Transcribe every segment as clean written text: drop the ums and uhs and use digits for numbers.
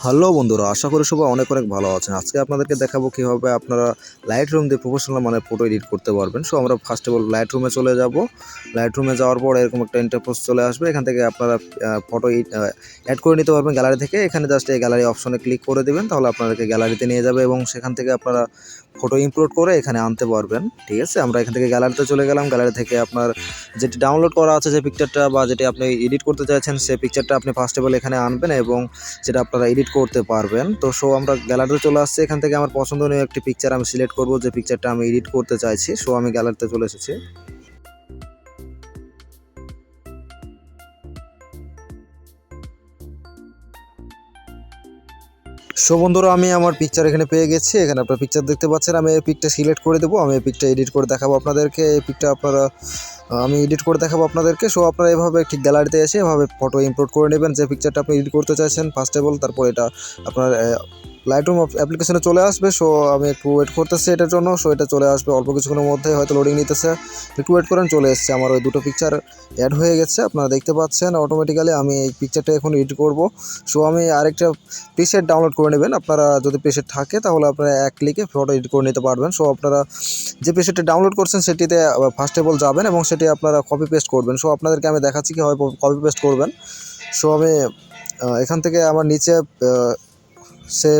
Hello বন্ধুরা, আশা করি সবাই অনেক অনেক ভালো আছেন। আজকে আপনাদেরকে দেখাবো কীভাবে আপনারা লাইটরুম দিয়ে প্রফেশনাল মানে ফটো এডিট করতে পারবেন। সো আমরা ফার্স্ট অফ অল লাইটরুমে চলে যাব। লাইটরুমে যাওয়ার পর এরকম একটা ইন্টারফেস চলে আসবে। এখান থেকে আপনারা ফটো অ্যাড করে নিতে পারবেন গ্যালারি থেকে। এখানে জাস্ট এই গ্যালারি অপশনে ক্লিক করে দেবেন, তাহলে আপনাদেরকে গ্যালারিতে নিয়ে যাবে এবং সেখান থেকে আপনারা ফটো ইমপোর্ট করে এখানে আনতে পারবেন। ঠিক আছে, আমরা এখান থেকে গ্যালারিতে চলে গেলাম। গ্যালারি থেকে আপনার যেটি ডাউনলোড করা আছে যে পিকচারটা বা যেটি আপনি এডিট করতে চাইছেন সেই পিকচারটা আপনি ফার্স্ট অফ অল এখানে আনবেন এবং সেটা আপনারা এডিট করতে পারবেন। তো আমরা গ্যালারিতে চলে আসছি। এখান থেকে আমার পছন্দনীয় একটি পিকচার আমি সিলেক্ট করব, যে পিকচারটা আমি এডিট করতে চাইছি। আমি গ্যালারিতে চলে এসেছি। বন্ধুরা, আমি আমার পিকচার এখানে পেয়ে গেছি। এখানে আপনারা পিকচার দেখতে পাচ্ছেন। আমি এই পিকটা সিলেক্ট করে দেবো। আমি এই পিকটা এডিট করে দেখাবো আপনাদেরকে। এই পিকটা আমি এডিট করে দেখাবো আপনাদেরকে। আপনারা এভাবে ঠিক গ্যালারিতে এসে এভাবে ফটো ইমপোর্ট করে নেবেন যে পিকচারটা আপনি এডিট করতে চাইছেন ফার্স্ট অফ অল। তারপর এটা আপনার লাইটরুম অ্যাপ্লিকেশনে চলে আসবে। আমি একটু ওয়েট করতেছি এটার জন্য। এটা চলে আসবে অল্প কিছুক্ষণের মধ্যে, হয়তো লোডিং নিতেছে, একটু ওয়েট করেন। চলে এসছে, আমার ওই দুটো পিকচার অ্যাড হয়ে গেছে, আপনারা দেখতে পাচ্ছেন অটোমেটিক্যালি। আমি এই পিকচারটা এখন এডিট করব। আমি আরেকটা প্রিসেট ডাউনলোড করে নেবেন। আপনারা যদি প্রিসেট থাকে তাহলে আপনারা এক ক্লিকে ফটো এডিট করে নিতে পারবেন। আপনারা যে প্রিসেটটা ডাউনলোড করছেন সেটিতে ফার্স্ট অফ অল যাবেন এবং সেটি আপনারা কপি পেস্ট করবেন। আপনাদেরকে আমি দেখাচ্ছি কীভাবে কপি পেস্ট করবেন। আমি এখান থেকে আমার নিচে সে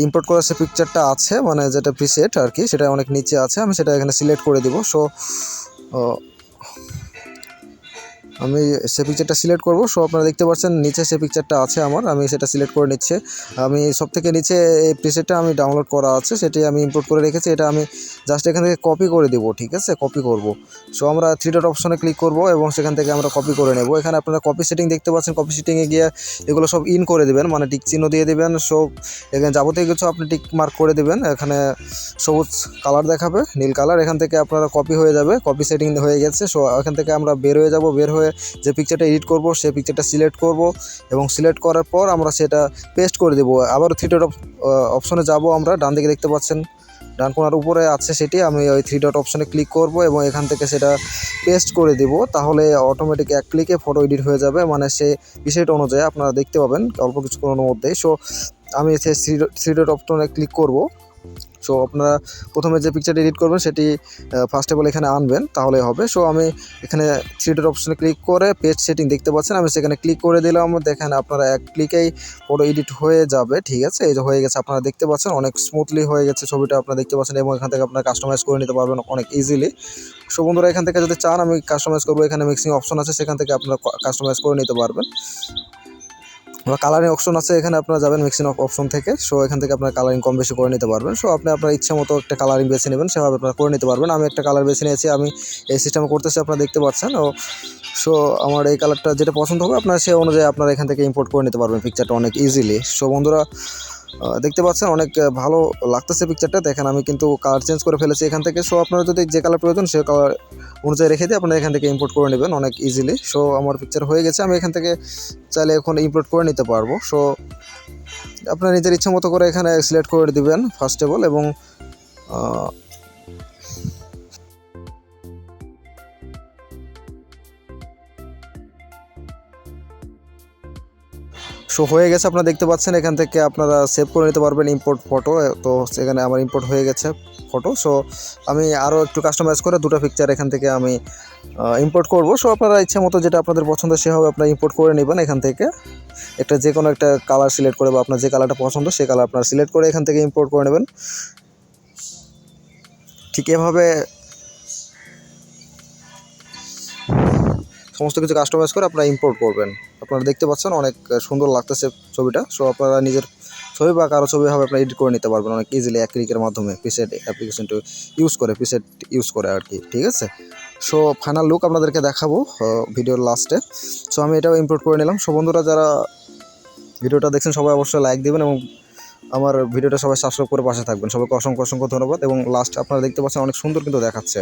ইম্পোর্ট করা সে পিকচারটা আছে, মানে যেটা প্রিসেট আর কি, সেটা অনেক নিচে আছে। আমি সেটা এখানে সিলেক্ট করে দিব। আমি সে পিকচারটা সিলেক্ট করব। আপনারা দেখতে পাচ্ছেন নিচে সে পিকচারটা আছে আমার। আমি সেটা সিলেক্ট করে নিচ্ছি। আমি সবথেকে নিচে এই প্রিসেটটা আমি ডাউনলোড করা আছে, সেটি আমি ইম্পোর্ট করে রেখেছি। এটা আমি জাস্ট এখান থেকে কপি করে দেব। ঠিক আছে, কপি করব। আমরা 3 ডট অপশনে ক্লিক করব এবং সেখান থেকে আমরা কপি করে নেব। এখানে আপনারা কপি সেটিং দেখতে পাচ্ছেন। কপি সেটিংয়ে গিয়ে এগুলো সব ইন করে দেবেন, মানে টিক চিহ্ন দিয়ে দেবেন। এখানে যাবতীয় কিছু আপনি টিক মার্ক করে দেবেন। এখানে সবুজ কালার দেখাবে, নীল কালার। এখান থেকে আপনারা কপি হয়ে যাবে, কপি সেটিং হয়ে গেছে। এখান থেকে আমরা বের হয়ে যাব। বের হয়ে যে পিকচারটা এডিট করব সেই পিকচারটা সিলেক্ট করব এবং সিলেক্ট করার পর আমরা সেটা পেস্ট করে দেব। আবার 3 ডট অপশনে যাব আমরা। ডান দিকে দেখতে পাচ্ছেন, ডান কোণার উপরে আছে সেটি। আমি ওই 3 ডট অপশনে ক্লিক করব এবং এখান থেকে সেটা পেস্ট করে দেব। তাহলে অটোমেটিক এক ক্লিকে ফটো এডিট হয়ে যাবে, মানে সে বিষয়টা অনুযায়ী আপনারা দেখতে পাবেন অল্প কিছুক্ষণের মধ্যেই। আমি সেই 3 ডট অপশনে ক্লিক করব। আপনারা প্রথমে যে পিকচার এডিট করবেন সেটি ফার্স্ট অফ অল এখানে আনবেন, তাহলে হবে। আমি এখানে 3 ডট অপশনে ক্লিক করে পেস্ট সেটিং দেখতে পাচ্ছেন, আমি সেখানে ক্লিক করে দিলাম। দেখেন আপনারা এক ক্লিকেই ফটো এডিট হয়ে যাবে। ঠিক আছে, এই যে হয়ে গেছে, আপনারা দেখতে পাচ্ছেন অনেক স্মুথলি হয়ে গেছে ছবিটা, আপনারা দেখতে পাচ্ছেন। এবং এখান থেকে আপনারা কাস্টমাইজ করে নিতে পারবেন অনেক ইজিলি। বন্ধুরা, এখান থেকে যদি চান আমি কাস্টমাইজ করবো, এখানে মিক্সিং অপশন আছে, সেখান থেকে আপনারা কাস্টমাইজ করে নিতে পারবেন। কালারিং অপশন আছে, এখানে আপনারা যাবেন মিক্সিং অপশন থেকে। এখান থেকে আপনারা কালারিং কম বেশি করে নিতে পারবেন। আপনি আপনার ইচ্ছা মতো একটা কালারিং বেছে নেবেন, সেভাবে আপনারা করে নিতে পারবেন। আমি একটা কালার বেছে নিয়েছি, আমি এই সিস্টেমে করতেছি, আপনারা দেখতে পাচ্ছেন। আমার এই কালারটা যেটা পছন্দ হবে আপনারা সে অনুযায়ী আপনারা এখান থেকে ইম্পোর্ট করে নিতে পারবেন পিকচারটা অনেক ইজিলি। বন্ধুরা, দেখতে পাচ্ছেন অনেক ভালো লাগতেছে পিকচারটা। দেখেন আমি কিন্তু কালার চেঞ্জ করে ফেলেছি এখান থেকে। আপনারা যদি যে কালার প্রয়োজন সে কালার অনুযায়ী রেখে দিয়ে আপনারা এখান থেকে ইম্পোর্ট করে নেবেন অনেক ইজিলি। আমার পিকচার হয়ে গেছে, আমি এখান থেকে চাইলে এখন ইম্পোর্ট করে নিতে পারবো। আপনার নিজের ইচ্ছা মতো করে এখানে সিলেক্ট করে দিবেন ফার্স্ট অফ অল। এবং হয়ে গেছে, আপনারা দেখতে পাচ্ছেন। এখান থেকে আপনারা সেভ করে নিতে পারবেন ইম্পোর্ট ফটো। তো সেখানে আমার ইম্পোর্ট হয়ে গেছে ফটো। আমি আরও একটু কাস্টমাইজ করে দুটো পিকচার এখান থেকে আমি ইম্পোর্ট করব। আপনারা ইচ্ছা মতো যেটা আপনাদের পছন্দ সেভাবে আপনারা ইম্পোর্ট করে নেবেন। এখান থেকে একটা যে কোনো একটা কালার সিলেক্ট করে বা আপনার যে কালারটা পছন্দ সেই কালার আপনারা সিলেক্ট করে এখান থেকে ইম্পোর্ট করে নেবেন। ঠিক এভাবে সমস্ত কিছু কাস্টমাইজ করে আপনারা ইম্পোর্ট করবেন। আপনারা দেখতে পাচ্ছেন অনেক সুন্দর লাগতেছে ছবিটা। আপনারা নিজের ছবি বা কারো ছবি হবে আপনারা এডিট করে নিতে পারবেন অনেক ইজিলি এক ক্লিকের মাধ্যমে, প্রিসেট অ্যাপ্লিকেশনটা ইউজ করে, প্রিসেট ইউজ করে আর কি। ঠিক আছে, ফাইনাল লুক আপনাদেরকে দেখাবো ভিডিওর লাস্টে। আমি এটাও ইম্পোর্ট করে নিলাম। বন্ধুরা, যারা ভিডিওটা দেখছেন সবাই অবশ্যই লাইক দেবেন এবং আমার ভিডিওটা সবাই সাবস্ক্রাইব করে পাশে থাকবেন। সবাইকে অসংখ্য অসংখ্য ধন্যবাদ। এবং লাস্ট আপনারা দেখতে পাচ্ছেন অনেক সুন্দর কিন্তু দেখাচ্ছে।